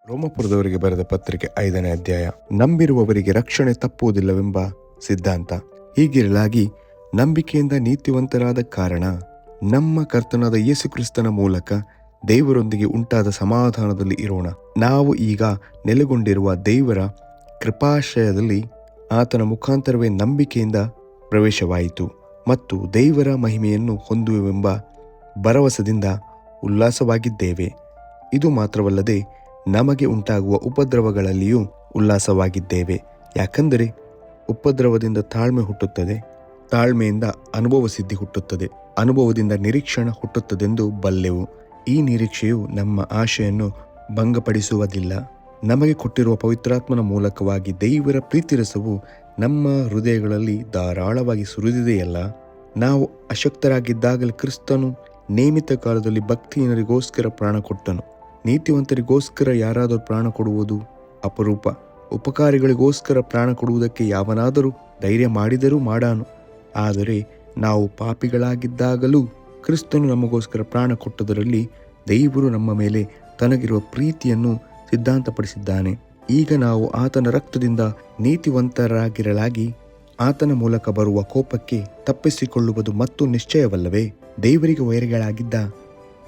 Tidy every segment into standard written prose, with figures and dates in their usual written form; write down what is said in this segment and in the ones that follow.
ರೋಮಪುರದವರಿಗೆ ಬರೆದ ಪತ್ರಿಕೆ 5ನೇ ಅಧ್ಯಾಯ. ನಂಬಿರುವವರಿಗೆ ರಕ್ಷಣೆ ತಪ್ಪುವುದಿಲ್ಲವೆಂಬ ಸಿದ್ಧಾಂತ. ಹೀಗಿರಲಾಗಿ ನಂಬಿಕೆಯಿಂದ ನೀತಿವಂತರಾದ ಕಾರಣ ನಮ್ಮ ಕರ್ತನಾದ ಯೇಸು ಕ್ರಿಸ್ತನ ಮೂಲಕ ದೇವರೊಂದಿಗೆ ಉಂಟಾದ ಸಮಾಧಾನದಲ್ಲಿ ಇರೋಣ. ನಾವು ಈಗ ನೆಲೆಗೊಂಡಿರುವ ದೇವರ ಕೃಪಾಶಯದಲ್ಲಿ ಆತನ ಮುಖಾಂತರವೇ ನಂಬಿಕೆಯಿಂದ ಪ್ರವೇಶವಾಯಿತು ಮತ್ತು ದೇವರ ಮಹಿಮೆಯನ್ನು ಹೊಂದುವೆಂಬ ಭರವಸದಿಂದ ಉಲ್ಲಾಸವಾಗಿದ್ದೇವೆ. ಇದು ಮಾತ್ರವಲ್ಲದೆ ನಮಗೆ ಉಂಟಾಗುವ ಉಪದ್ರವಗಳಲ್ಲಿಯೂ ಉಲ್ಲಾಸವಾಗಿದ್ದೇವೆ. ಯಾಕಂದರೆ ಉಪದ್ರವದಿಂದ ತಾಳ್ಮೆ ಹುಟ್ಟುತ್ತದೆ, ತಾಳ್ಮೆಯಿಂದ ಅನುಭವ ಸಿದ್ಧಿ ಹುಟ್ಟುತ್ತದೆ, ಅನುಭವದಿಂದ ನಿರೀಕ್ಷಣೆ ಹುಟ್ಟುತ್ತದೆಂದು ಬಲ್ಲೆವು. ಈ ನಿರೀಕ್ಷೆಯು ನಮ್ಮ ಆಶೆಯನ್ನು ಭಂಗಪಡಿಸುವುದಿಲ್ಲ. ನಮಗೆ ಕೊಟ್ಟಿರುವ ಪವಿತ್ರಾತ್ಮನ ಮೂಲಕವಾಗಿ ದೇವರ ಪ್ರೀತಿರಸವು ನಮ್ಮ ಹೃದಯಗಳಲ್ಲಿ ಧಾರಾಳವಾಗಿ ಸುರಿದಿದೆಯಲ್ಲ. ನಾವು ಅಶಕ್ತರಾಗಿದ್ದಾಗಲೇ ಕ್ರಿಸ್ತನು ನೇಮಿತ ಕಾಲದಲ್ಲಿ ಭಕ್ತಿಹೀನರಿಗೋಸ್ಕರ ಪ್ರಾಣ ಕೊಟ್ಟನು. ನೀತಿವಂತರಿಗೋಸ್ಕರ ಯಾರಾದರೂ ಪ್ರಾಣ ಕೊಡುವುದು ಅಪರೂಪ. ಉಪಕಾರಿಗಳಿಗೋಸ್ಕರ ಪ್ರಾಣ ಕೊಡುವುದಕ್ಕೆ ಯಾವನಾದರೂ ಧೈರ್ಯ ಮಾಡಿದರೂ ಮಾಡಾನು. ಆದರೆ ನಾವು ಪಾಪಿಗಳಾಗಿದ್ದಾಗಲೂ ಕ್ರಿಸ್ತನು ನಮಗೋಸ್ಕರ ಪ್ರಾಣ ಕೊಟ್ಟದರಲ್ಲಿ ದೇವರು ನಮ್ಮ ಮೇಲೆ ತನಗಿರುವ ಪ್ರೀತಿಯನ್ನು ಸಿದ್ಧಾಂತಪಡಿಸಿದ್ದಾನೆ. ಈಗ ನಾವು ಆತನ ರಕ್ತದಿಂದ ನೀತಿವಂತರಾಗಿರಲಾಗಿ ಆತನ ಮೂಲಕ ಬರುವ ಕೋಪಕ್ಕೆ ತಪ್ಪಿಸಿಕೊಳ್ಳುವುದು ಮತ್ತು ನಿಶ್ಚಯವಲ್ಲವೇ? ದೇವರಿಗೆ ವೈರಿಗಳಾಗಿದ್ದ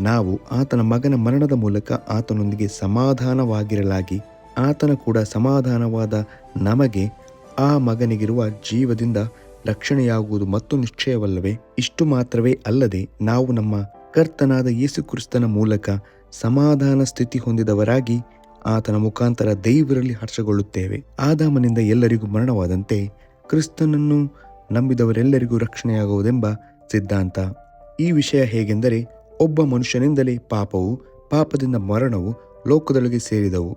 ನಾವು ಆತನ ಮಗನ ಮರಣದ ಮೂಲಕ ಆತನೊಂದಿಗೆ ಸಮಾಧಾನವಾಗಿರಲಾಗಿ ಆತನ ಕೂಡ ಸಮಾಧಾನವಾದ ನಮಗೆ ಆ ಮಗನಿಗಿರುವ ಜೀವದಿಂದ ರಕ್ಷಣೆಯಾಗುವುದು ಮತ್ತು ನಿಶ್ಚಯವಲ್ಲವೇ? ಇಷ್ಟು ಮಾತ್ರವೇ ಅಲ್ಲದೆ ನಾವು ನಮ್ಮ ಕರ್ತನಾದ ಯೇಸು ಕ್ರಿಸ್ತನ ಮೂಲಕ ಸಮಾಧಾನ ಸ್ಥಿತಿ ಹೊಂದಿದವರಾಗಿ ಆತನ ಮುಖಾಂತರ ದೇವರಲ್ಲಿ ಹರ್ಷಗೊಳ್ಳುತ್ತೇವೆ. ಆದಾಮನಿಂದ ಎಲ್ಲರಿಗೂ ಮರಣವಾದಂತೆ ಕ್ರಿಸ್ತನನ್ನು ನಂಬಿದವರೆಲ್ಲರಿಗೂ ರಕ್ಷಣೆಯಾಗುವುದೆಂಬ ಸಿದ್ಧಾಂತ. ಈ ವಿಷಯ ಹೇಗೆಂದರೆ, ಒಬ್ಬ ಮನುಷ್ಯನಿಂದಲೇ ಪಾಪವು, ಪಾಪದಿಂದ ಮರಣವು ಲೋಕದೊಳಗೆ ಸೇರಿದವು.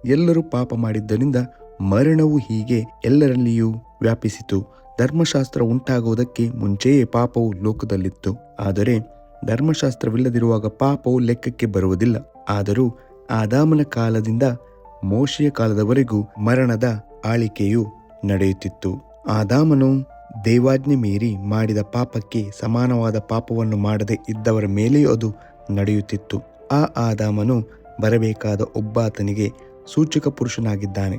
ಎಲ್ಲರೂ ಪಾಪ ಮಾಡಿದ್ದರಿಂದ ಮರಣವು ಹೀಗೆ ಎಲ್ಲರಲ್ಲಿಯೂ ವ್ಯಾಪಿಸಿತು. ಧರ್ಮಶಾಸ್ತ್ರ ಉಂಟಾಗುವುದಕ್ಕೆ ಮುಂಚೆಯೇ ಪಾಪವು ಲೋಕದಲ್ಲಿತ್ತು. ಆದರೆ ಧರ್ಮಶಾಸ್ತ್ರವಿಲ್ಲದಿರುವಾಗ ಪಾಪವು ಲೆಕ್ಕಕ್ಕೆ ಬರುವುದಿಲ್ಲ. ಆದರೂ ಆದಾಮನ ಕಾಲದಿಂದ ಮೋಶೆಯ ಕಾಲದವರೆಗೂ ಮರಣದ ಆಳಿಕೆಯು ನಡೆಯುತ್ತಿತ್ತು. ಆದಾಮನು ದೇವಾಜ್ಞೆ ಮೀರಿ ಮಾಡಿದ ಪಾಪಕ್ಕೆ ಸಮಾನವಾದ ಪಾಪವನ್ನು ಮಾಡದೆ ಇದ್ದವರ ಮೇಲೆಯೂ ಅದು ನಡೆಯುತ್ತಿತ್ತು. ಆ ಆದಾಮನು ಬರಬೇಕಾದ ಒಬ್ಬಾತನಿಗೆ ಸೂಚಕ ಪುರುಷನಾಗಿದ್ದಾನೆ.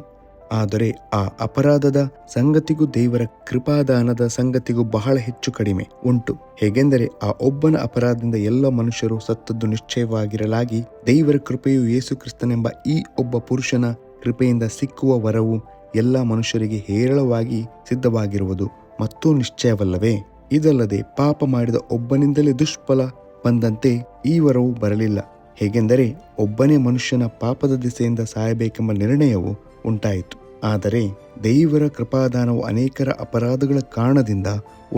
ಆದರೆ ಆ ಅಪರಾಧದ ಸಂಗತಿಗೂ ದೇವರ ಕೃಪಾದಾನದ ಸಂಗತಿಗೂ ಬಹಳ ಹೆಚ್ಚು ಕಡಿಮೆ ಉಂಟು. ಹೇಗೆಂದರೆ ಆ ಒಬ್ಬನ ಅಪರಾಧದಿಂದ ಎಲ್ಲ ಮನುಷ್ಯರು ಸತ್ತದ್ದು ನಿಶ್ಚಯವಾಗಿರಲಾಗಿ ದೇವರ ಕೃಪೆಯು ಯೇಸು ಕ್ರಿಸ್ತನೆಂಬ ಈ ಒಬ್ಬ ಪುರುಷನ ಕೃಪೆಯಿಂದ ಸಿಕ್ಕುವ ವರವು ಎಲ್ಲ ಮನುಷ್ಯರಿಗೆ ಹೇರಳವಾಗಿ ಸಿದ್ಧವಾಗಿರುವುದು ಮತ್ತು ನಿಶ್ಚಯವಲ್ಲವೇ? ಇದಲ್ಲದೆ ಪಾಪ ಮಾಡಿದ ಒಬ್ಬನಿಂದಲೇ ದುಷ್ಫಲ ಬಂದಂತೆ ಈ ವರವು ಬರಲಿಲ್ಲ. ಹೇಗೆಂದರೆ ಒಬ್ಬನೇ ಮನುಷ್ಯನ ಪಾಪದ ದಿಸೆಯಿಂದ ಸಾಯಬೇಕೆಂಬ ನಿರ್ಣಯವು ಉಂಟಾಯಿತು. ಆದರೆ ದೇವರ ಕೃಪಾದಾನವು ಅನೇಕರ ಅಪರಾಧಗಳ ಕಾರಣದಿಂದ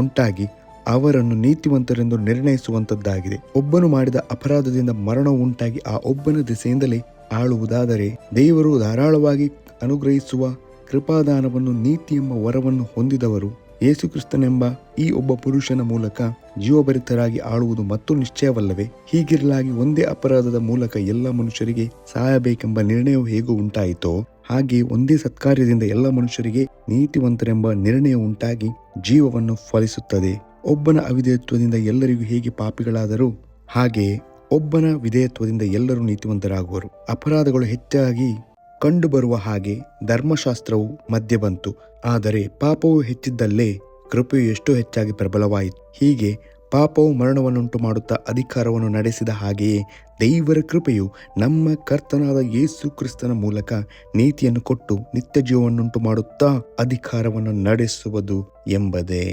ಉಂಟಾಗಿ ಅವರನ್ನು ನೀತಿವಂತರೆಂದು ನಿರ್ಣಯಿಸುವಂತದ್ದಾಗಿದೆ. ಒಬ್ಬನು ಮಾಡಿದ ಅಪರಾಧದಿಂದ ಮರಣವು ಉಂಟಾಗಿ ಆ ಒಬ್ಬನ ದಿಸೆಯಿಂದಲೇ ಆಳುವುದಾದರೆ ದೇವರು ಧಾರಾಳವಾಗಿ ಅನುಗ್ರಹಿಸುವ ಕೃಪಾದಾನವನ್ನು, ನೀತಿ ಎಂಬ ವರವನ್ನು ಹೊಂದಿದವರು ಯೇಸು ಕ್ರಿಸ್ತನೆಂಬ ಈ ಒಬ್ಬ ಪುರುಷನ ಮೂಲಕ ಜೀವಭರಿತರಾಗಿ ಆಳುವುದು ಮತ್ತು ನಿಶ್ಚಯವಲ್ಲವೇ? ಹೀಗಿರಲಾಗಿ ಒಂದೇ ಅಪರಾಧದ ಮೂಲಕ ಎಲ್ಲ ಮನುಷ್ಯರಿಗೆ ಸಾಯಬೇಕೆಂಬ ನಿರ್ಣಯವು ಹೇಗೂ ಉಂಟಾಯಿತೋ ಹಾಗೆ ಒಂದೇ ಸತ್ಕಾರ್ಯದಿಂದ ಎಲ್ಲ ಮನುಷ್ಯರಿಗೆ ನೀತಿವಂತರೆಂಬ ನಿರ್ಣಯ ಉಂಟಾಗಿ ಜೀವವನ್ನು ಫಲಿಸುತ್ತದೆ. ಒಬ್ಬನ ಅವಿಧೇಯತ್ವದಿಂದ ಎಲ್ಲರಿಗೂ ಹೇಗೆ ಪಾಪಿಗಳಾದರೂ ಹಾಗೆಯೇ ಒಬ್ಬನ ವಿಧೇಯತ್ವದಿಂದ ಎಲ್ಲರೂ ನೀತಿವಂತರಾಗುವರು. ಅಪರಾಧಗಳು ಹೆಚ್ಚಾಗಿ ಕಂಡುಬರುವ ಹಾಗೆ ಧರ್ಮಶಾಸ್ತ್ರವು ಮಧ್ಯೆ ಬಂತು. ಆದರೆ ಪಾಪವು ಹೆಚ್ಚಿದ್ದಲ್ಲೇ ಕೃಪೆಯು ಎಷ್ಟೋ ಹೆಚ್ಚಾಗಿ ಪ್ರಬಲವಾಯಿತು. ಹೀಗೆ ಪಾಪವು ಮರಣವನ್ನುಂಟು ಮಾಡುತ್ತಾ ಅಧಿಕಾರವನ್ನು ನಡೆಸಿದ ಹಾಗೆಯೇ ದೇವರ ಕೃಪೆಯು ನಮ್ಮ ಕರ್ತನಾದ ಯೇಸು ಕ್ರಿಸ್ತನ ಮೂಲಕ ನೀತಿಯನ್ನು ಕೊಟ್ಟು ನಿತ್ಯ ಜೀವವನ್ನುಂಟು ಮಾಡುತ್ತಾ ಅಧಿಕಾರವನ್ನು ನಡೆಸುವುದು ಎಂಬುದೇ.